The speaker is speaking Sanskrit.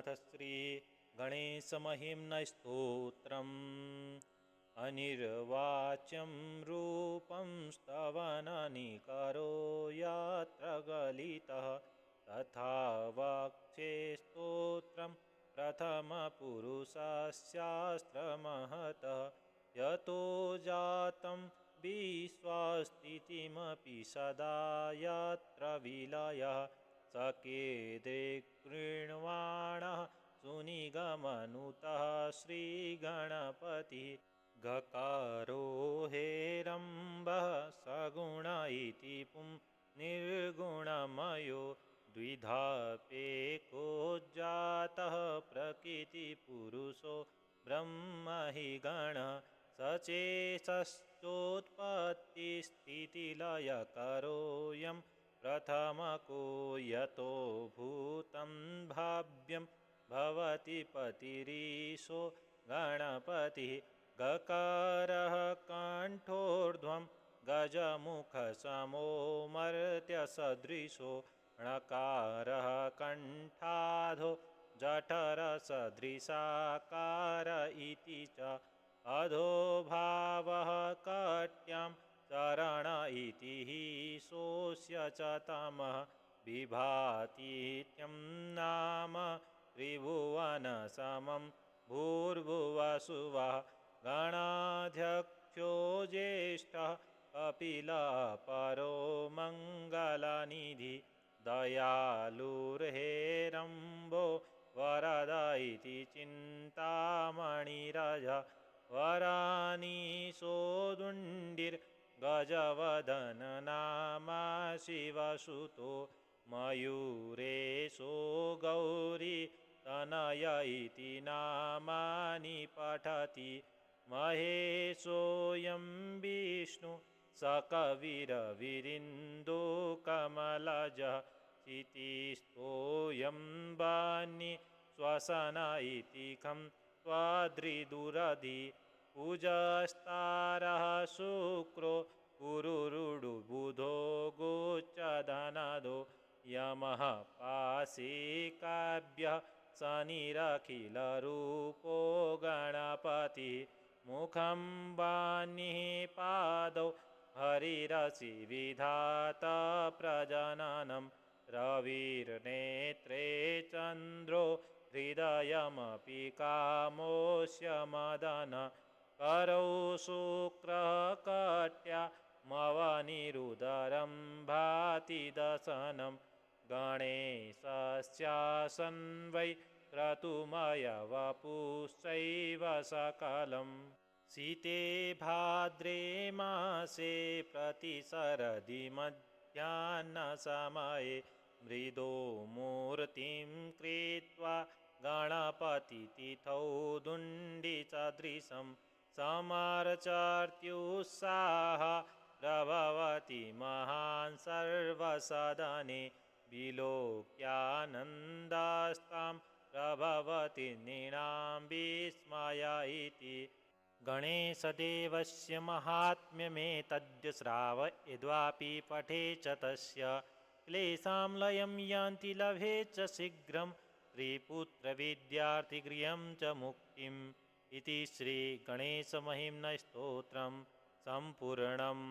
अथ श्री गणेशमहिम्नस्तोत्रम् अनिर्वाच्यं रूपं स्तवननिकरो यत्र गलितः तथा वाक्ये स्तोत्रं प्रथमपुरुषस्यास्त्रमहतः यतो जातं विश्वस्थितिमपि सदा यत्र विलयः सकेदृक्कृण्वाणः सुनिगमनुतः श्रीगणपतिः गकारो हेरम्बः सगुण इति पुं निर्गुणमयो द्विधापेको जातः प्रकृतिपुरुषो ब्रह्म हि गणः सचेतश्चोत्पत्तिस्थितिलयकरोऽयं प्रथमको यतो भूतं भाव्यं भवति पतिरीशो गणपतिः गकारः कण्ठोर्ध्वं गजमुखसमो मर्त्यसदृशो णकारः कण्ठाधो जठरसदृशाकार इति च अधोभावः कट्यां चरण इति हि सोऽस्य च तमः बिभातीत्यं नाम त्रिभुवनसमं भूर्भुवसुवः गणाध्यक्षो ज्येष्ठः कपिलः परो मङ्गलनिधिः दयालुर्हेरम्बो वरद इति चिन्तामणिरजः वरानीशो दुण्डिर्गजवदन नाम शिवसुतो मयूरेशो गौरी तनय इति नामानि पठति महेशोऽयं विष्णु सकविरविरिन्दो कमलजः क्षितिस्थोऽयं वान्ये श्वसन इति खं त्वाद्रिदुरधि कुजस्तारः शुक्रो गुरुरुडुबुधो गोच्चधनदो यमः पाशिकाभ्यः शनिरखिलरूपो गणपतिः मुखं वाणिः पादौ हरिरसि विधाता प्रजननं रविर्नेत्रे चन्द्रो हृदयमपि कामोऽस्य मदन करौ शुक्रः कट्यामवनिरुदरं भाति दशनं गणेशस्यासन् वै क्रतुमयवपुश्चैव सकलं शीते भाद्रे मासे प्रतिशरदि मध्याह्नसमये मृदो मूर्तिं कृत्वा गणपतितिथौ दुण्डिसदृशं समर्चार्त्युत्साहः प्रभवति महान् सर्वसदने विलोक्यानन्दास्तां प्रभवति नृणां विस्मय इति गणेशदेवस्य महात्म्यमेतद्य श्राव यद्वापि पठे च तस्य क्लेशां लयं यान्ति लभे च शीघ्रं त्रिपुत्रविद्यार्थिगृहं च मुक्तिम् इति श्रीगणेशमहिम्नस्तोत्रं सम्पूर्णम्।